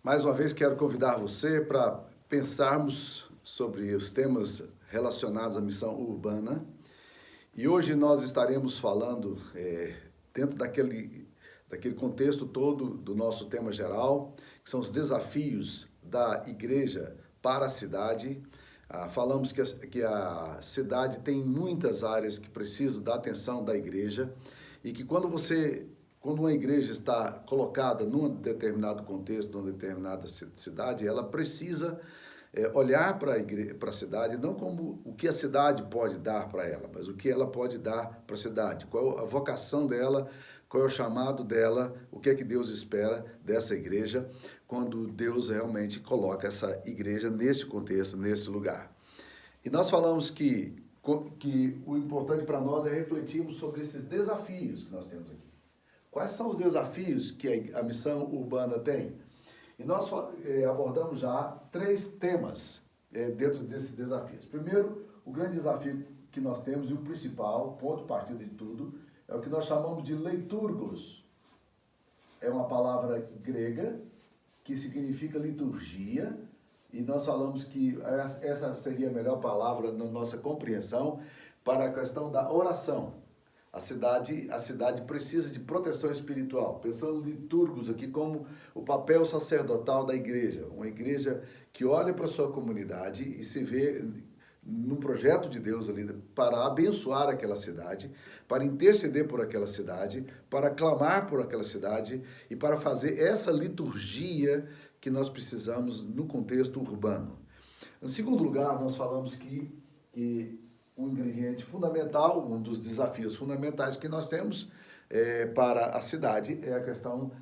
Mais uma vez quero convidar você para pensarmos sobre os temas relacionados à missão urbana. E hoje nós estaremos falando, dentro daquele contexto todo do nosso tema geral, que são os desafios da igreja para a cidade. Falamos que a cidade tem muitas áreas que precisam da atenção da igreja e que quando uma igreja está colocada num determinado contexto, numa determinada cidade, ela precisa olhar para a cidade não como o que a cidade pode dar para ela, mas o que ela pode dar para a cidade, qual a vocação dela, qual é o chamado dela, o que é que Deus espera dessa igreja, quando Deus realmente coloca essa igreja nesse contexto, nesse lugar. E nós falamos que o importante para nós é refletirmos sobre esses desafios que nós temos aqui. Quais são os desafios que a missão urbana tem? E nós abordamos já 3 temas dentro desses desafios. Primeiro, o grande desafio que nós temos, e o principal, ponto de partida de tudo, é o que nós chamamos de leiturgos. É uma palavra grega que significa liturgia, e nós falamos que essa seria a melhor palavra na nossa compreensão para a questão da oração. A cidade precisa de proteção espiritual. Pensando em liturgos aqui como o papel sacerdotal da igreja. Uma igreja que olha para a sua comunidade e se vê num projeto de Deus ali para abençoar aquela cidade, para interceder por aquela cidade, para clamar por aquela cidade e para fazer essa liturgia que nós precisamos no contexto urbano. Em segundo lugar, nós falamos que um ingrediente fundamental, um dos desafios fundamentais que nós temos para a cidade é a questão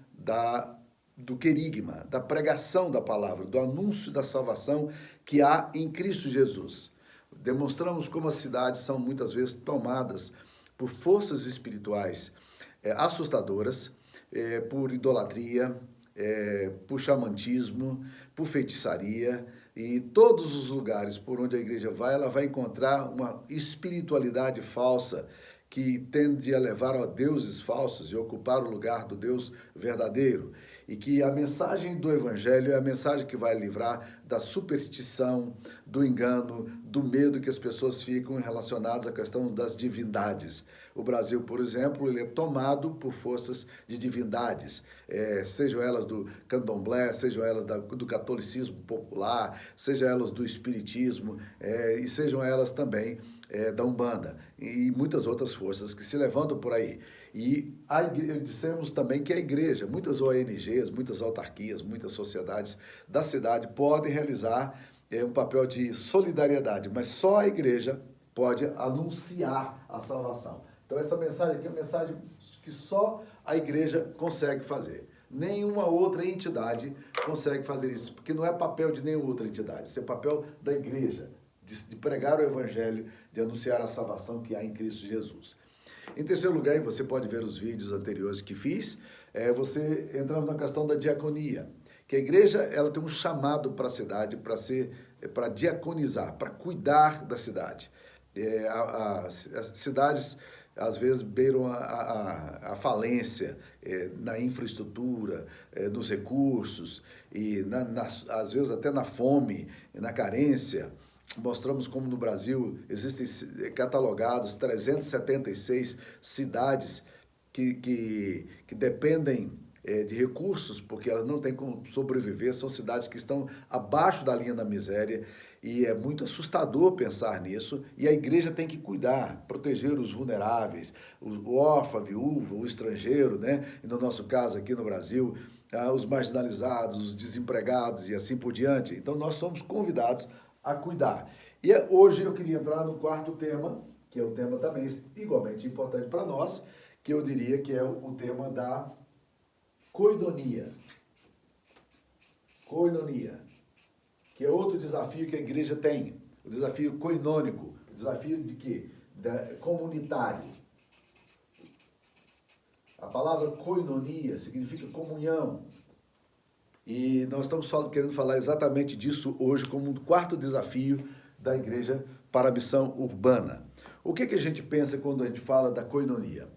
do querigma, da pregação da palavra, do anúncio da salvação que há em Cristo Jesus. Demonstramos como as cidades são muitas vezes tomadas por forças espirituais assustadoras, por idolatria, por xamanismo, por feitiçaria, e todos os lugares por onde a igreja vai, ela vai encontrar uma espiritualidade falsa que tende a levar a deuses falsos e ocupar o lugar do Deus verdadeiro. E que a mensagem do Evangelho é a mensagem que vai livrar da superstição, do engano, do medo que as pessoas ficam relacionadas à questão das divindades. O Brasil, por exemplo, ele é tomado por forças de divindades, sejam elas do candomblé, sejam elas do catolicismo popular, sejam elas do espiritismo, e sejam elas também da Umbanda, e muitas outras forças que se levantam por aí. E dissemos também que a igreja, muitas ONGs, muitas autarquias, muitas sociedades da cidade podem realizar um papel de solidariedade, mas só a igreja pode anunciar a salvação. Então essa mensagem aqui é uma mensagem que só a igreja consegue fazer. Nenhuma outra entidade consegue fazer isso, porque não é papel de nenhuma outra entidade, isso é papel da igreja, de pregar o evangelho, de anunciar a salvação que há em Cristo Jesus. Em terceiro lugar, e você pode ver os vídeos anteriores que fiz, você entrando na questão da diaconia, que a igreja ela tem um chamado para a cidade, para diaconizar, para cuidar da cidade. As cidades às vezes beiram a falência na infraestrutura, nos recursos, e às vezes até na fome, na carência. Mostramos como no Brasil existem catalogados 376 cidades que dependem de recursos, porque elas não têm como sobreviver, são cidades que estão abaixo da linha da miséria, e é muito assustador pensar nisso, e a igreja tem que cuidar, proteger os vulneráveis, o órfão, a viúva, o estrangeiro, né? E no nosso caso aqui no Brasil, os marginalizados, os desempregados e assim por diante. Então nós somos convidados a cuidar. E hoje eu queria entrar no quarto tema, que é um tema também igualmente importante para nós, que eu diria que é o tema da koinonia. Koinonia, que é outro desafio que a igreja tem, o desafio koinônico, o desafio de quê? Comunitário. A palavra koinonia significa comunhão. E nós estamos querendo falar exatamente disso hoje como um quarto desafio da igreja para a missão urbana. O que a gente pensa quando a gente fala da koinonia?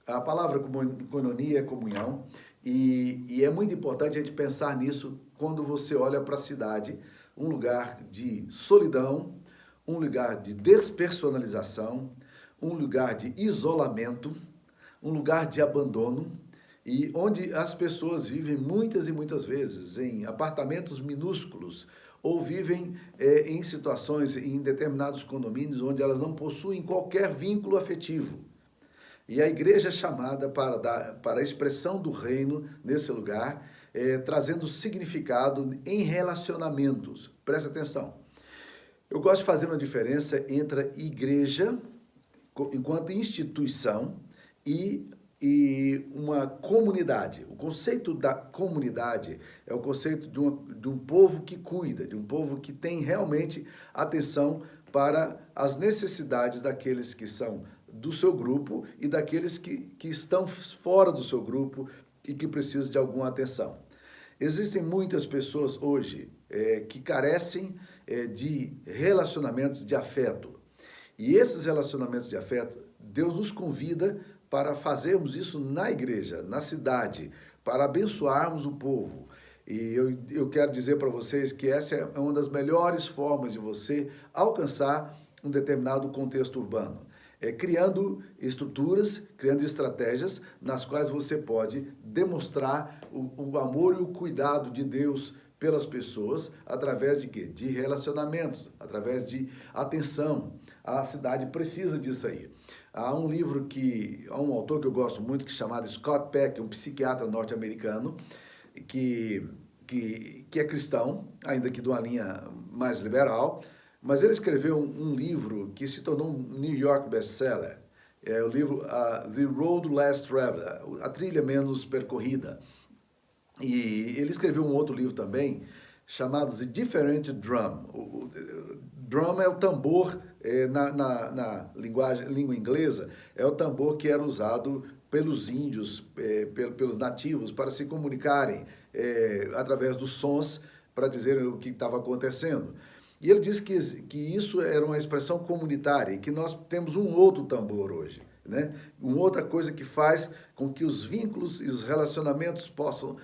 A palavra koinonia é comunhão, E é muito importante a gente pensar nisso quando você olha para a cidade, um lugar de solidão, um lugar de despersonalização, um lugar de isolamento, um lugar de abandono, e onde as pessoas vivem muitas e muitas vezes em apartamentos minúsculos ou vivem em situações, em determinados condomínios onde elas não possuem qualquer vínculo afetivo. E a igreja é chamada para a expressão do reino nesse lugar, trazendo significado em relacionamentos. Presta atenção. Eu gosto de fazer uma diferença entre a igreja, enquanto instituição, e uma comunidade. O conceito da comunidade é o conceito de um povo que cuida, de um povo que tem realmente atenção para as necessidades daqueles que são do seu grupo e daqueles que estão fora do seu grupo e que precisam de alguma atenção. Existem muitas pessoas hoje que carecem de relacionamentos de afeto. E esses relacionamentos de afeto, Deus nos convida para fazermos isso na igreja, na cidade, para abençoarmos o povo. E eu quero dizer para vocês que essa é uma das melhores formas de você alcançar um determinado contexto urbano. Criando estruturas, criando estratégias nas quais você pode demonstrar o amor e o cuidado de Deus pelas pessoas, através de quê? De relacionamentos, através de atenção. A cidade precisa disso aí. Há um livro há um autor que eu gosto muito, que é chamado Scott Peck, um psiquiatra norte-americano, que é cristão, ainda que de uma linha mais liberal, mas ele escreveu um livro que se tornou um New York best-seller. É o livro The Road Less Traveled, A Trilha Menos Percorrida. E ele escreveu um outro livro também, chamado The Different Drum. O drum é o tambor, na língua inglesa, é o tambor que era usado pelos índios, pelos nativos, para se comunicarem através dos sons, para dizer o que estava acontecendo. E ele disse que isso era uma expressão comunitária, e que nós temos um outro tambor hoje, né? Uma outra coisa que faz com que os vínculos e os relacionamentos possam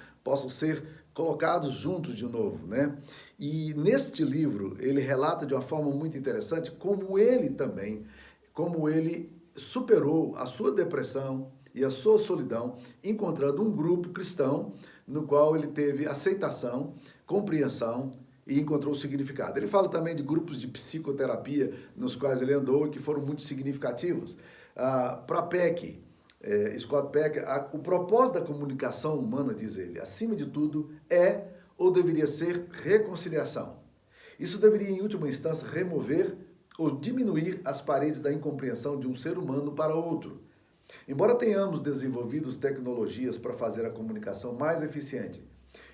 ser colocados juntos de novo, né? E neste livro, ele relata de uma forma muito interessante como ele superou a sua depressão e a sua solidão, encontrando um grupo cristão no qual ele teve aceitação, compreensão e encontrou significado. Ele fala também de grupos de psicoterapia nos quais ele andou e que foram muito significativos. Para Peck, Scott Peck, o propósito da comunicação humana, diz ele, acima de tudo, é ou deveria ser reconciliação. Isso deveria, em última instância, remover ou diminuir as paredes da incompreensão de um ser humano para outro. Embora tenhamos desenvolvido tecnologias para fazer a comunicação mais eficiente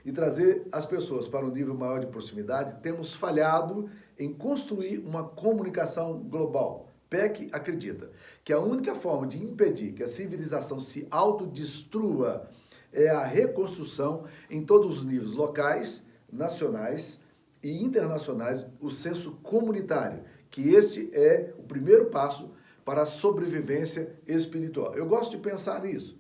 e trazer as pessoas para um nível maior de proximidade, temos falhado em construir uma comunicação global. Peck acredita que a única forma de impedir que a civilização se autodestrua é a reconstrução em todos os níveis locais, nacionais e internacionais, o senso comunitário, que este é o primeiro passo para a sobrevivência espiritual. Eu gosto de pensar nisso.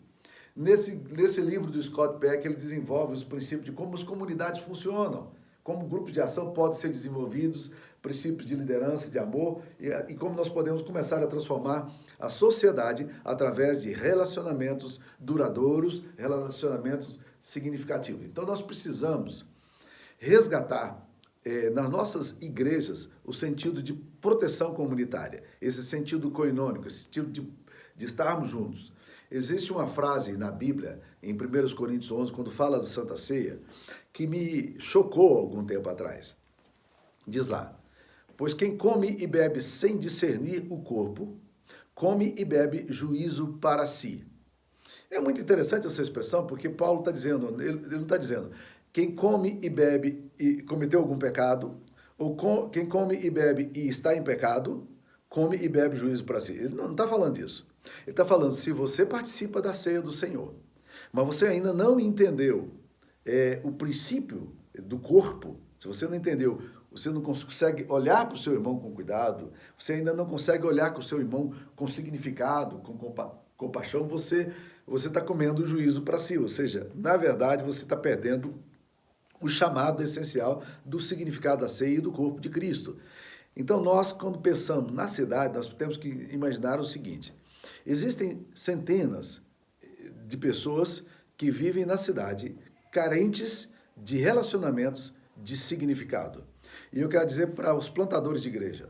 Nesse livro do Scott Peck, ele desenvolve os princípios de como as comunidades funcionam, como grupos de ação podem ser desenvolvidos, princípios de liderança, de amor, e como nós podemos começar a transformar a sociedade através de relacionamentos duradouros, relacionamentos significativos. Então, nós precisamos resgatar nas nossas igrejas o sentido de proteção comunitária, esse sentido coinônico, esse sentido de estarmos juntos. Existe uma frase na Bíblia, em 1 Coríntios 11, quando fala da Santa Ceia, que me chocou algum tempo atrás. Diz lá: pois quem come e bebe sem discernir o corpo, come e bebe juízo para si. É muito interessante essa expressão, porque Paulo está dizendo, ele não está dizendo, quem come e bebe e cometeu algum pecado, ou quem come e bebe e está em pecado, come e bebe juízo para si. Ele não está falando disso. Ele está falando, se você participa da ceia do Senhor, mas você ainda não entendeu o princípio do corpo, se você não entendeu, você não consegue olhar para o seu irmão com cuidado, você ainda não consegue olhar para o seu irmão com significado, com compaixão, você você está comendo o juízo para si, ou seja, na verdade você está perdendo o chamado essencial do significado da ceia e do corpo de Cristo. Então nós, quando pensamos na cidade, nós temos que imaginar o seguinte: existem centenas de pessoas que vivem na cidade carentes de relacionamentos de significado. E eu quero dizer para os plantadores de igreja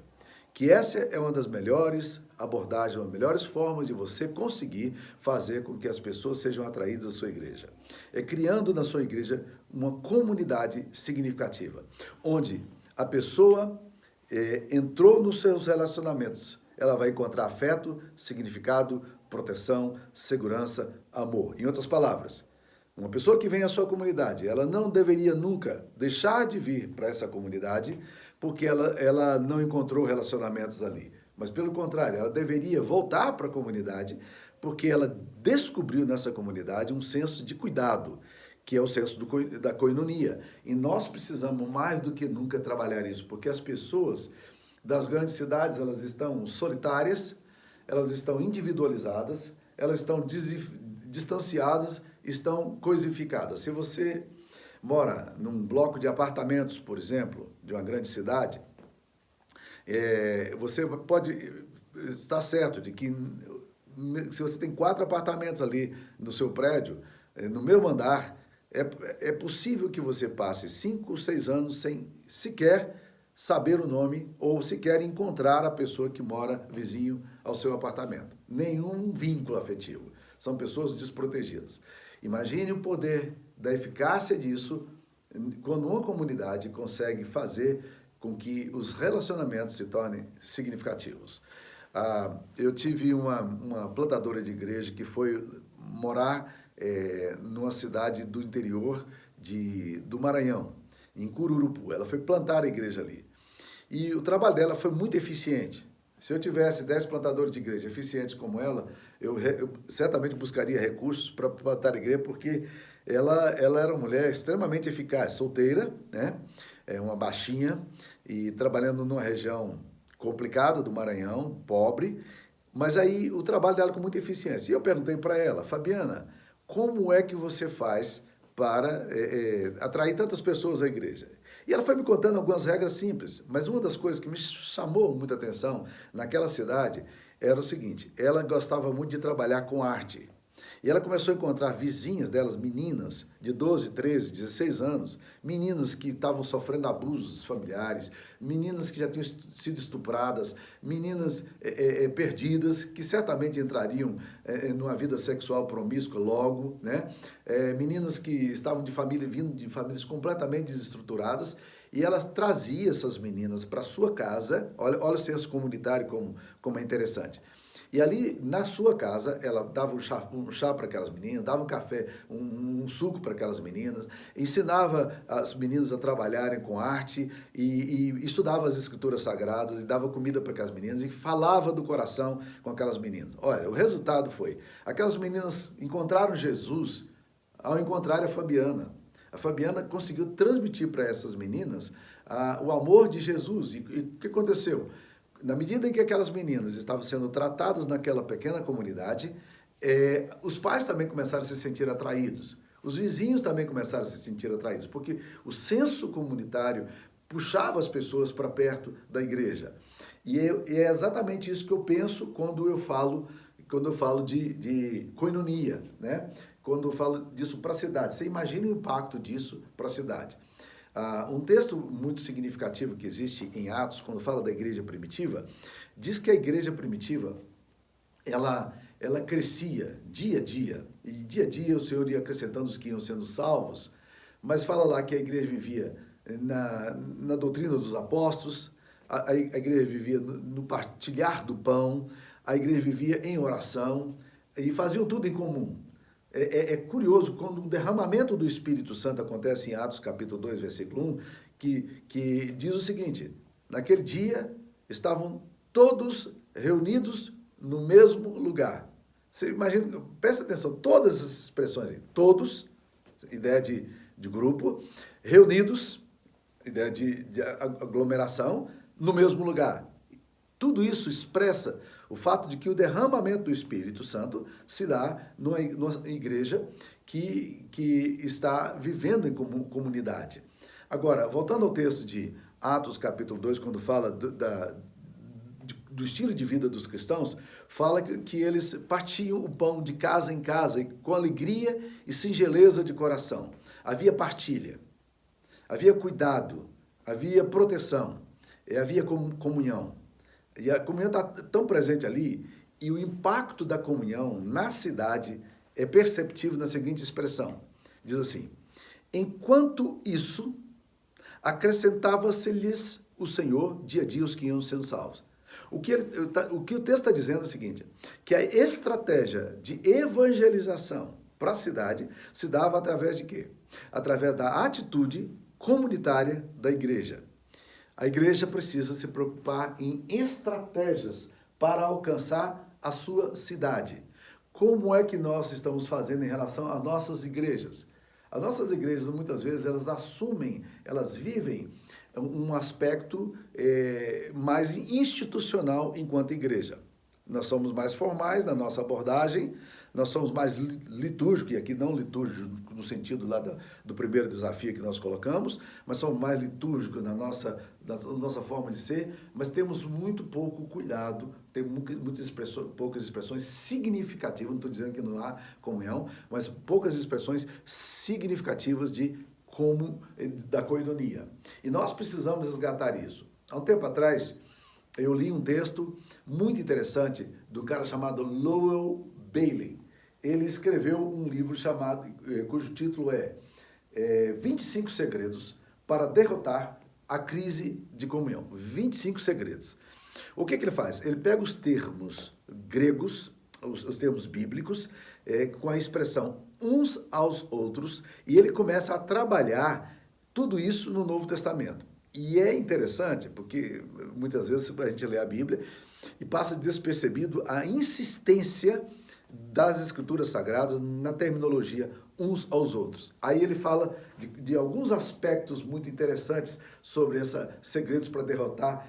que essa é uma das melhores abordagens, uma das melhores formas de você conseguir fazer com que as pessoas sejam atraídas à sua igreja. É criando na sua igreja uma comunidade significativa, onde a pessoa entrou nos seus relacionamentos, ela vai encontrar afeto, significado, proteção, segurança, amor. Em outras palavras, uma pessoa que vem à sua comunidade, ela não deveria nunca deixar de vir para essa comunidade porque ela não encontrou relacionamentos ali. Mas, pelo contrário, ela deveria voltar para a comunidade porque ela descobriu nessa comunidade um senso de cuidado, que é o senso da koinonia. E nós precisamos mais do que nunca trabalhar isso, porque as pessoas das grandes cidades, elas estão solitárias, elas estão individualizadas, elas estão distanciadas, estão coisificadas. Se você mora num bloco de apartamentos, por exemplo, de uma grande cidade, você pode estar certo de que se você tem 4 apartamentos ali no seu prédio, no mesmo andar, é possível que você passe 5 ou 6 anos sem sequer saber o nome ou sequer encontrar a pessoa que mora vizinho ao seu apartamento. Nenhum vínculo afetivo. São pessoas desprotegidas. Imagine o poder da eficácia disso quando uma comunidade consegue fazer com que os relacionamentos se tornem significativos. Eu tive uma plantadora de igreja que foi morar numa cidade do interior do Maranhão, em Cururupu. Ela foi plantar a igreja ali. E o trabalho dela foi muito eficiente. Se eu tivesse 10 plantadores de igreja eficientes como ela, eu certamente buscaria recursos para plantar a igreja, porque ela era uma mulher extremamente eficaz, solteira, né? Uma baixinha, e trabalhando numa região complicada do Maranhão, pobre, mas aí o trabalho dela com muita eficiência. E eu perguntei para ela: Fabiana, como é que você faz para atrair tantas pessoas à igreja? E ela foi me contando algumas regras simples, mas uma das coisas que me chamou muita atenção naquela cidade era o seguinte: ela gostava muito de trabalhar com arte. E ela começou a encontrar vizinhas delas, meninas de 12, 13, 16 anos, meninas que estavam sofrendo abusos familiares, meninas que já tinham sido estupradas, meninas perdidas, que certamente entrariam numa vida sexual promíscua logo, né? Meninas que estavam vindo de famílias completamente desestruturadas, e ela trazia essas meninas para sua casa. Olha o senso comunitário como é interessante. E ali, na sua casa, ela dava um chá para aquelas meninas, dava um café, um suco para aquelas meninas, ensinava as meninas a trabalharem com arte e estudava as escrituras sagradas e dava comida para aquelas meninas e falava do coração com aquelas meninas. Olha, o resultado foi, aquelas meninas encontraram Jesus ao encontrar a Fabiana. A Fabiana conseguiu transmitir para essas meninas o amor de Jesus. E o que aconteceu? Na medida em que aquelas meninas estavam sendo tratadas naquela pequena comunidade, os pais também começaram a se sentir atraídos. Os vizinhos também começaram a se sentir atraídos, porque o senso comunitário puxava as pessoas para perto da igreja. E é exatamente isso que eu penso quando eu falo de koinonia, né? Quando eu falo disso para a cidade. Você imagina o impacto disso para a cidade. Um texto muito significativo que existe em Atos, quando fala da igreja primitiva, diz que a igreja primitiva, ela crescia dia a dia, e dia a dia o Senhor ia acrescentando os que iam sendo salvos, mas fala lá que a igreja vivia na doutrina dos apóstolos, a igreja vivia no partilhar do pão, a igreja vivia em oração, e faziam tudo em comum. É curioso, quando o derramamento do Espírito Santo acontece em Atos capítulo 2, versículo 1, que diz o seguinte: naquele dia estavam todos reunidos no mesmo lugar. Você imagina, presta atenção, todas essas expressões aí, todos, ideia de grupo, reunidos, ideia de aglomeração, no mesmo lugar. Tudo isso expressa O fato de que o derramamento do Espírito Santo se dá numa igreja que está vivendo em comunidade. Agora, voltando ao texto de Atos capítulo 2, quando fala do estilo de vida dos cristãos, fala que eles partiam o pão de casa em casa com alegria e singeleza de coração. Havia partilha, havia cuidado, havia proteção, havia comunhão. E a comunhão está tão presente ali, e o impacto da comunhão na cidade é perceptível na seguinte expressão. Diz assim: enquanto isso, acrescentava-se-lhes o Senhor dia a dia os que iam sendo salvos. O que o texto está dizendo é o seguinte, que a estratégia de evangelização para a cidade se dava através de quê? Através da atitude comunitária da igreja. A igreja precisa se preocupar em estratégias para alcançar a sua cidade. Como é que nós estamos fazendo em relação às nossas igrejas? As nossas igrejas, muitas vezes, elas assumem, elas vivem um aspecto mais institucional enquanto igreja. Nós somos mais formais na nossa abordagem, nós somos mais litúrgicos, e aqui não litúrgicos no sentido lá do primeiro desafio que nós colocamos, mas somos mais litúrgicos na nossa forma de ser, mas temos muito pouco cuidado, tem poucas expressões significativas, não estou dizendo que não há comunhão, mas poucas expressões significativas da coinonia. E nós precisamos resgatar isso. Há um tempo atrás, eu li um texto muito interessante do cara chamado Lowell Bailey. Ele escreveu um livro cujo título é 25 segredos para derrotar a crise de comunhão. 25 segredos. O que ele faz? Ele pega os termos gregos, os termos bíblicos, com a expressão uns aos outros, e ele começa a trabalhar tudo isso no Novo Testamento. E é interessante, porque muitas vezes a gente lê a Bíblia e passa despercebido a insistência das Escrituras Sagradas na terminologia uns aos outros. Aí ele fala de alguns aspectos muito interessantes sobre segredos para derrotar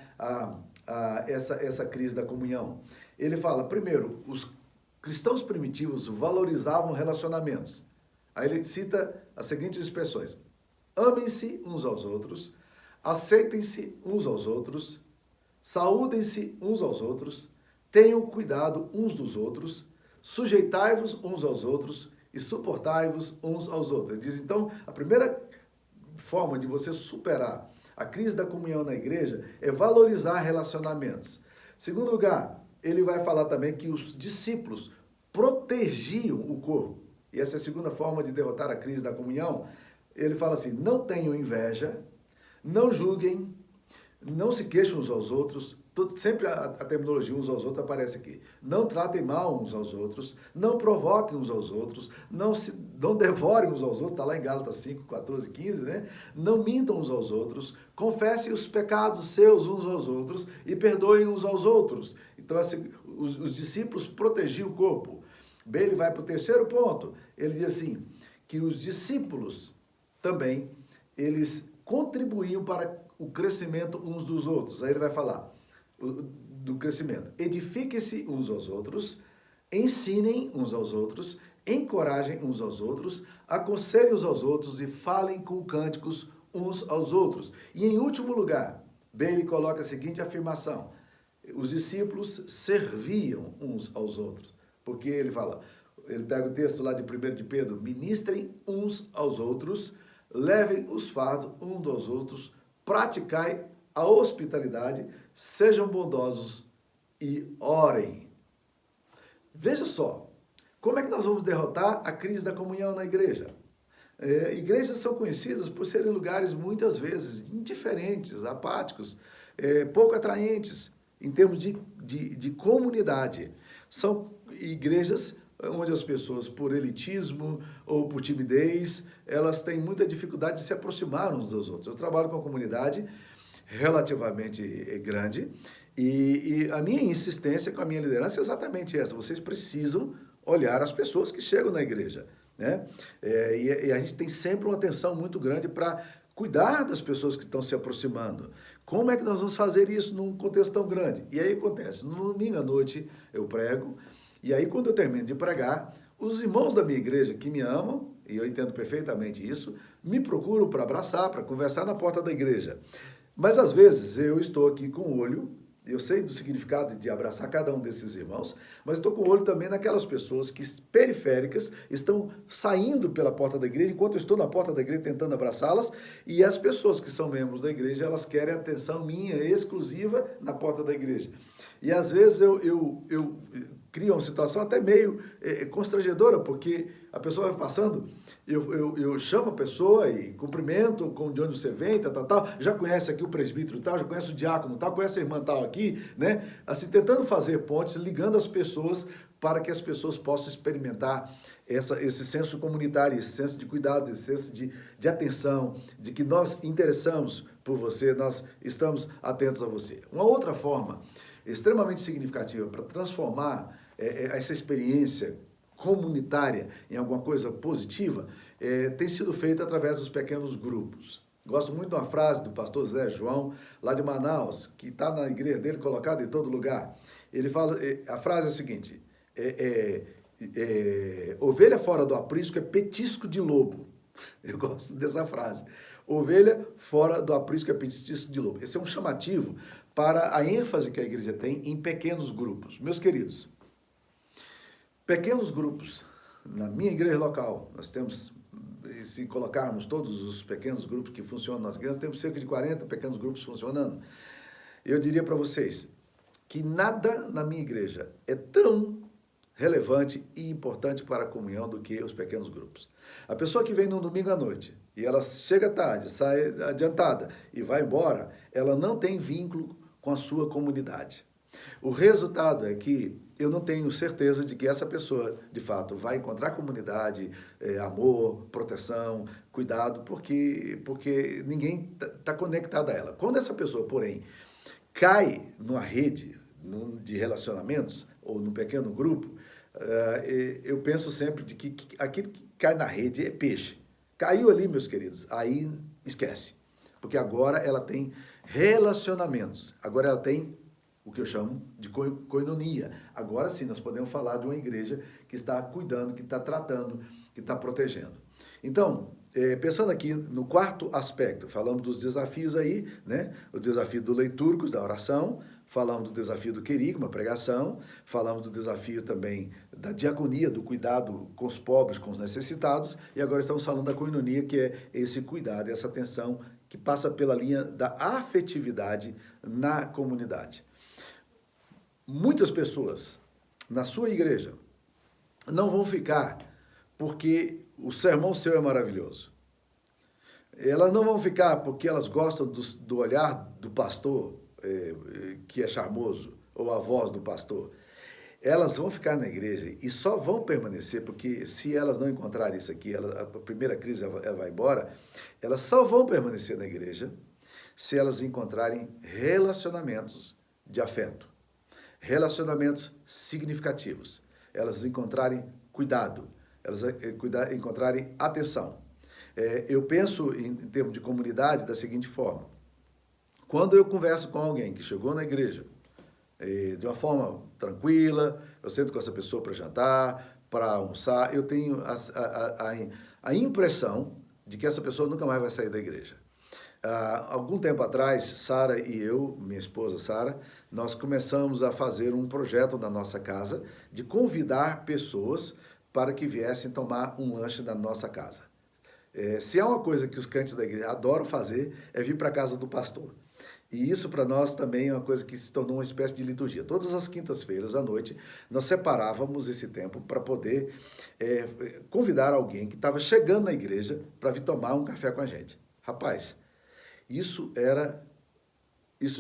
essa crise da comunhão. Ele fala, primeiro, os cristãos primitivos valorizavam relacionamentos. Aí ele cita as seguintes expressões: amem-se uns aos outros, aceitem-se uns aos outros, saúdem-se uns aos outros, tenham cuidado uns dos outros, sujeitai-vos uns aos outros e suportai-vos uns aos outros. Ele diz, então, a primeira forma de você superar a crise da comunhão na igreja é valorizar relacionamentos. Segundo lugar, ele vai falar também que os discípulos protegiam o corpo. E essa é a segunda forma de derrotar a crise da comunhão. Ele fala assim, não tenham inveja, não julguem, não se queixem uns aos outros. Sempre a terminologia uns aos outros aparece aqui. Não tratem mal uns aos outros, não provoquem uns aos outros, não devorem uns aos outros, está lá em Gálatas 5, 14, 15, né? Não mintam uns aos outros, confessem os pecados seus uns aos outros e perdoem uns aos outros. Então, assim, os discípulos protegiam o corpo. Bem, ele vai para o terceiro ponto. Ele diz assim, que os discípulos também, eles contribuíam para o crescimento uns dos outros. Aí ele vai falar do crescimento. Edifiquem-se uns aos outros, ensinem uns aos outros, encorajem uns aos outros, aconselhem uns aos outros e falem com cânticos uns aos outros. E em último lugar, Bailey coloca a seguinte afirmação: os discípulos serviam uns aos outros. Porque ele fala, ele pega o texto lá de 1 de Pedro, ministrem uns aos outros, levem os fardos uns aos outros, praticai a hospitalidade, sejam bondosos e orem. Veja só, como é que nós vamos derrotar a crise da comunhão na igreja? Igrejas são conhecidas por serem lugares, muitas vezes, indiferentes, apáticos, pouco atraentes em termos de comunidade. São igrejas onde as pessoas, por elitismo ou por timidez, elas têm muita dificuldade de se aproximar uns dos outros. Eu trabalho com uma comunidade relativamente grande e a minha insistência com a minha liderança é exatamente essa. Vocês precisam olhar as pessoas que chegam na igreja, né? E a gente tem sempre uma atenção muito grande para cuidar das pessoas que estão se aproximando. Como é que nós vamos fazer isso num contexto tão grande? E aí acontece, no domingo à noite eu prego, e aí quando eu termino de pregar, os irmãos da minha igreja que me amam, e eu entendo perfeitamente isso, me procuram para abraçar, para conversar na porta da igreja. Mas às vezes eu estou aqui com o olho, eu sei do significado de abraçar cada um desses irmãos, mas estou com o olho também naquelas pessoas que periféricas estão saindo pela porta da igreja, enquanto eu estou na porta da igreja tentando abraçá-las, e as pessoas que são membros da igreja, elas querem atenção minha exclusiva na porta da igreja. E às vezes eu crio uma situação até meio constrangedora, porque a pessoa vai passando, eu chamo a pessoa e cumprimento de onde você vem, tal, já conhece aqui o presbítero tal, já conhece o diácono tal, conhece a irmã tal aqui, né? Assim, tentando fazer pontes, ligando as pessoas para que as pessoas possam experimentar esse senso comunitário, esse senso de cuidado, esse senso de atenção, de que nós interessamos por você, nós estamos atentos a você. Uma outra forma extremamente significativa para transformar essa experiência comunitária em alguma coisa positiva, tem sido feita através dos pequenos grupos. Gosto muito de uma frase do pastor Zé João, lá de Manaus, que está na igreja dele, colocada em todo lugar. Ele fala, a frase é a seguinte, ovelha fora do aprisco é petisco de lobo. Eu gosto dessa frase. Ovelha fora do aprisco é petisco de lobo. Esse é um chamativo para a ênfase que a igreja tem em pequenos grupos. Meus queridos, pequenos grupos, na minha igreja local, nós temos, se colocarmos todos os pequenos grupos que funcionam nas igrejas, temos cerca de 40 pequenos grupos funcionando. Eu diria para vocês que nada na minha igreja é tão relevante e importante para a comunhão do que os pequenos grupos. A pessoa que vem num domingo à noite e ela chega tarde, sai adiantada e vai embora, ela não tem vínculo com a sua comunidade. O resultado é que eu não tenho certeza de que essa pessoa, de fato, vai encontrar comunidade, amor, proteção, cuidado, porque ninguém está conectado a ela. Quando essa pessoa, porém, cai numa rede de relacionamentos ou num pequeno grupo, eu penso sempre de que aquilo que cai na rede é peixe. Caiu ali, meus queridos, aí esquece. Porque agora ela tem relacionamentos, agora ela tem o que eu chamo de koinonia. Agora sim, nós podemos falar de uma igreja que está cuidando, que está tratando, que está protegendo. Então, pensando aqui no quarto aspecto, falamos dos desafios aí, né? O desafio do leitúrgicos, da oração, falamos do desafio do querigma, pregação, falamos do desafio também da diaconia, do cuidado com os pobres, com os necessitados, e agora estamos falando da koinonia, que é esse cuidado, essa atenção que passa pela linha da afetividade na comunidade. Muitas pessoas na sua igreja não vão ficar porque o sermão seu é maravilhoso. Elas não vão ficar porque elas gostam do olhar do pastor, que é charmoso, ou a voz do pastor. Elas vão ficar na igreja e só vão permanecer porque se elas não encontrarem isso aqui, a primeira crise ela vai embora, elas só vão permanecer na igreja se elas encontrarem relacionamentos de afeto. Relacionamentos significativos, elas encontrarem cuidado, elas encontrarem atenção. Eu penso em termos de comunidade da seguinte forma: quando eu converso com alguém que chegou na igreja de uma forma tranquila, eu sento com essa pessoa para jantar, para almoçar, eu tenho a impressão de que essa pessoa nunca mais vai sair da igreja. Algum tempo atrás, Sara e eu, minha esposa Sara, nós começamos a fazer um projeto na nossa casa de convidar pessoas para que viessem tomar um lanche na nossa casa. Se há uma coisa que os crentes da igreja adoram fazer, é vir para a casa do pastor. E isso para nós também é uma coisa que se tornou uma espécie de liturgia. Todas as quintas-feiras à noite, nós separávamos esse tempo para poder convidar alguém que estava chegando na igreja para vir tomar um café com a gente. Rapaz, isso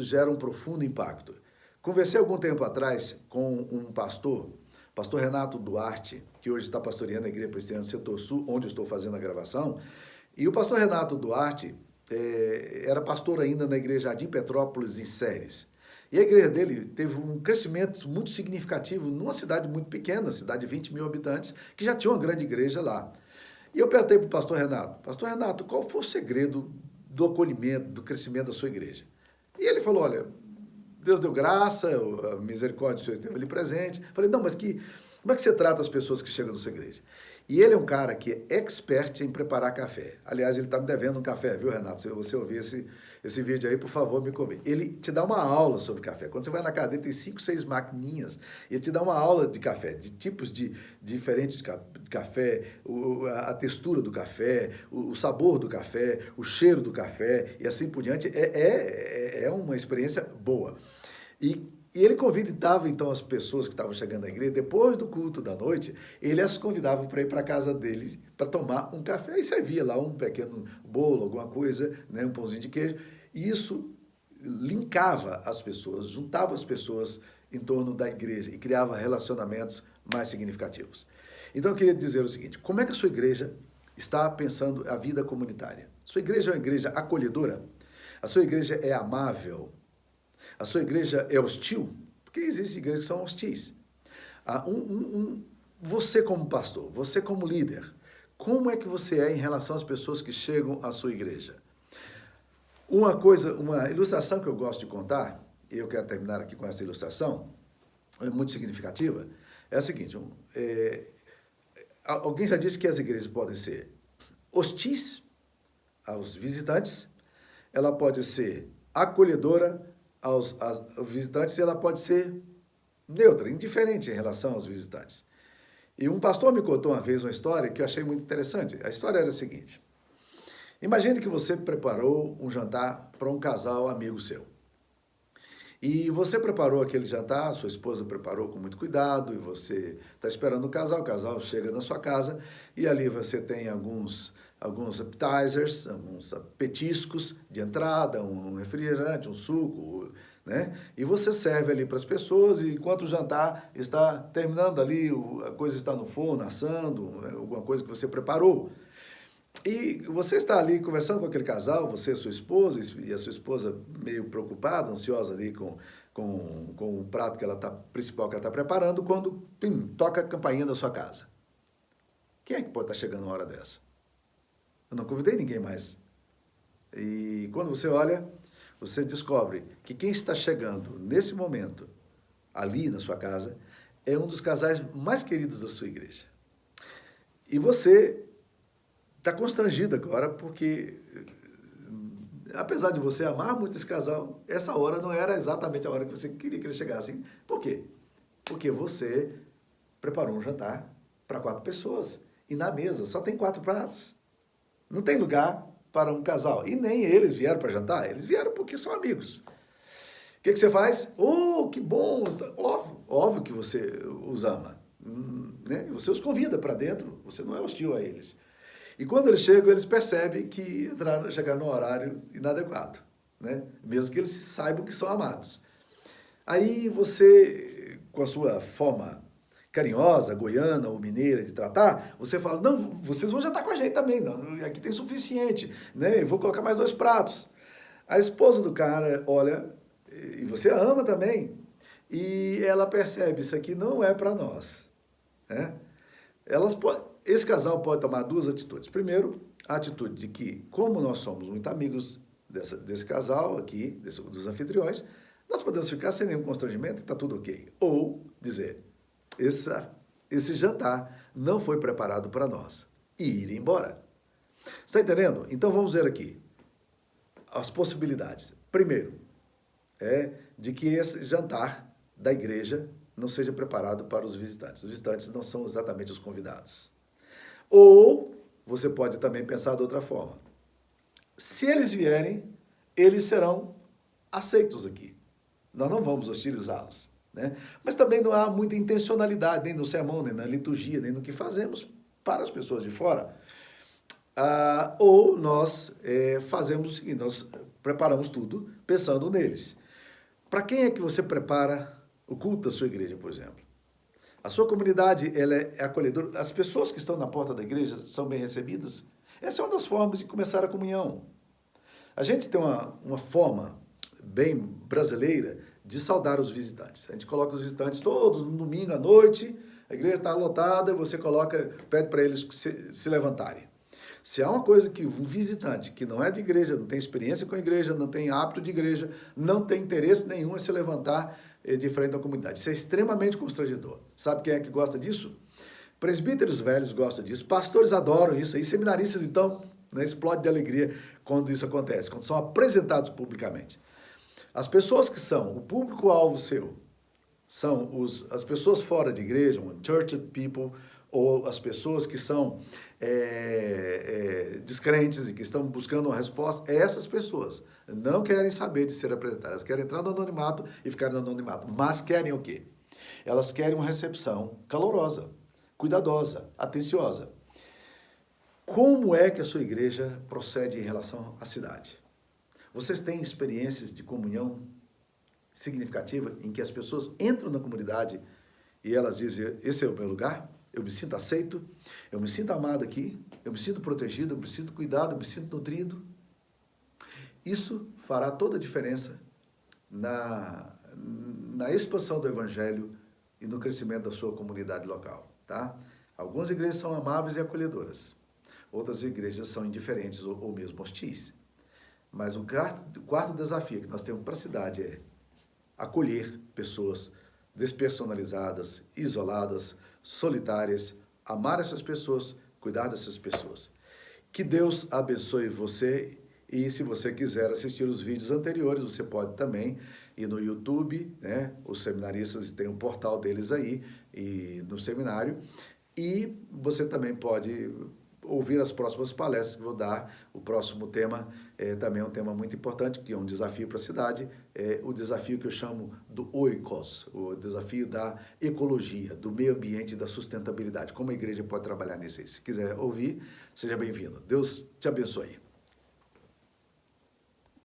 gera um profundo impacto. Conversei algum tempo atrás com um pastor Renato Duarte, que hoje está pastoreando a Igreja Presbiteriana Setor Sul, onde eu estou fazendo a gravação, e o pastor Renato Duarte era pastor ainda na Igreja Jardim Petrópolis, em Séries. E a igreja dele teve um crescimento muito significativo numa cidade muito pequena, cidade de 20 mil habitantes, que já tinha uma grande igreja lá. E eu perguntei para o pastor Renato, qual foi o segredo do acolhimento, do crescimento da sua igreja. E ele falou, olha, Deus deu graça, a misericórdia do Senhor esteve ali presente. Falei, não, mas como é que você trata as pessoas que chegam na sua igreja? E ele é um cara que é expert em preparar café. Aliás, ele está me devendo um café, viu, Renato? Se você ouvir esse vídeo aí, por favor, me convide. Ele te dá uma aula sobre café. Quando você vai na casa dele, tem 5, 6 maquininhas. Ele te dá uma aula de café, de tipos diferentes de café, a textura do café, o sabor do café, o cheiro do café e assim por diante. É uma experiência boa. E ele convidava, então, as pessoas que estavam chegando à igreja, depois do culto da noite, ele as convidava para ir para a casa dele para tomar um café e servia lá um pequeno bolo, alguma coisa, né, um pãozinho de queijo. E isso linkava as pessoas, juntava as pessoas em torno da igreja e criava relacionamentos mais significativos. Então, eu queria dizer o seguinte, como é que a sua igreja está pensando a vida comunitária? Sua igreja é uma igreja acolhedora? A sua igreja é amável? A sua igreja é hostil? Porque existem igrejas que são hostis. Você como pastor, você como líder, como é que você é em relação às pessoas que chegam à sua igreja? Uma ilustração que eu gosto de contar, e eu quero terminar aqui com essa ilustração, é muito significativa, é a seguinte, alguém já disse que as igrejas podem ser hostis aos visitantes, ela pode ser acolhedora aos visitantes, ela pode ser neutra, indiferente em relação aos visitantes. E um pastor me contou uma vez uma história que eu achei muito interessante. A história era a seguinte. Imagine que você preparou um jantar para um casal amigo seu. E você preparou aquele jantar, sua esposa preparou com muito cuidado, e você está esperando o casal chega na sua casa, e ali você tem alguns appetizers, alguns petiscos de entrada, um refrigerante, um suco, né? E você serve ali para as pessoas, e enquanto o jantar está terminando ali, a coisa está no forno, assando, né? Alguma coisa que você preparou. E você está ali conversando com aquele casal, você e sua esposa, e a sua esposa meio preocupada, ansiosa ali com o prato principal que ela está preparando, quando toca a campainha da sua casa. Quem é que pode estar chegando uma hora dessa? Eu não convidei ninguém mais. E quando você olha, você descobre que quem está chegando nesse momento, ali na sua casa, é um dos casais mais queridos da sua igreja. E você está constrangido agora porque, apesar de você amar muito esse casal, essa hora não era exatamente a hora que você queria que eles chegassem. Por quê? Porque você preparou um jantar para 4 pessoas e na mesa só tem 4 pratos. Não tem lugar para um casal. E nem eles vieram para jantar, eles vieram porque são amigos. O que você faz? Oh, que bom! Óbvio que você os ama. Né? Você os convida para dentro, você não é hostil a eles. E quando eles chegam, eles percebem que chegaram no horário inadequado, né? Mesmo que eles saibam que são amados. Aí você, com a sua forma carinhosa, goiana ou mineira de tratar, você fala, não, vocês vão jantar com a gente também, não, aqui tem suficiente, né? Eu vou colocar mais 2 pratos. A esposa do cara olha, e você ama também, e ela percebe, isso aqui não é para nós, né? Esse casal pode tomar 2 atitudes. Primeiro, a atitude de que, como nós somos muito amigos desse casal aqui, dos anfitriões, nós podemos ficar sem nenhum constrangimento e está tudo ok. Ou dizer, esse jantar não foi preparado para nós e ir embora. Está entendendo? Então vamos ver aqui as possibilidades. Primeiro, de que esse jantar da igreja não seja preparado para os visitantes. Os visitantes não são exatamente os convidados. Ou você pode também pensar de outra forma. Se eles vierem, eles serão aceitos aqui. Nós não vamos hostilizá-los, né? Mas também não há muita intencionalidade, nem no sermão, nem na liturgia, nem no que fazemos para as pessoas de fora. Ou nós fazemos o seguinte, nós preparamos tudo pensando neles. Para quem é que você prepara o culto da sua igreja, por exemplo? A sua comunidade, ela é acolhedora. As pessoas que estão na porta da igreja são bem recebidas. Essa é uma das formas de começar a comunhão. A gente tem uma forma bem brasileira de saudar os visitantes. A gente coloca os visitantes todos no domingo à noite, a igreja está lotada, você pede para eles se levantarem. Se há uma coisa que um visitante que não é de igreja, não tem experiência com a igreja, não tem hábito de igreja, não tem interesse nenhum em se levantar de frente à comunidade. Isso é extremamente constrangedor. Sabe quem é que gosta disso? Presbíteros velhos gostam disso, pastores adoram isso, e seminaristas, então, né, explodem de alegria quando isso acontece, quando são apresentados publicamente. As pessoas que são o público-alvo seu, são as pessoas fora de igreja, unchurched people, ou as pessoas que são descrentes e que estão buscando uma resposta, essas pessoas não querem saber de ser apresentadas, querem entrar no anonimato e ficar no anonimato, mas querem o quê? Elas querem uma recepção calorosa, cuidadosa, atenciosa. Como é que a sua igreja procede em relação à cidade? Vocês têm experiências de comunhão significativa em que as pessoas entram na comunidade e elas dizem, esse é o meu lugar? Eu me sinto aceito, eu me sinto amado aqui, eu me sinto protegido, eu me sinto cuidado, eu me sinto nutrido. Isso fará toda a diferença na expansão do evangelho e no crescimento da sua comunidade local, tá? Algumas igrejas são amáveis e acolhedoras, outras igrejas são indiferentes ou mesmo hostis. Mas o quarto desafio que nós temos para a cidade é acolher pessoas despersonalizadas, isoladas, solitárias, amar essas pessoas, cuidar dessas pessoas. Que Deus abençoe você e se você quiser assistir os vídeos anteriores, você pode também ir no YouTube, né? Os seminaristas têm um portal deles aí e no seminário, e você também pode ouvir as próximas palestras que vou dar. O próximo tema também é um tema muito importante, que é um desafio para a cidade, o desafio que eu chamo do oikos, o desafio da ecologia, do meio ambiente e da sustentabilidade. Como a igreja pode trabalhar nisso aí? Se quiser ouvir, seja bem-vindo. Deus te abençoe.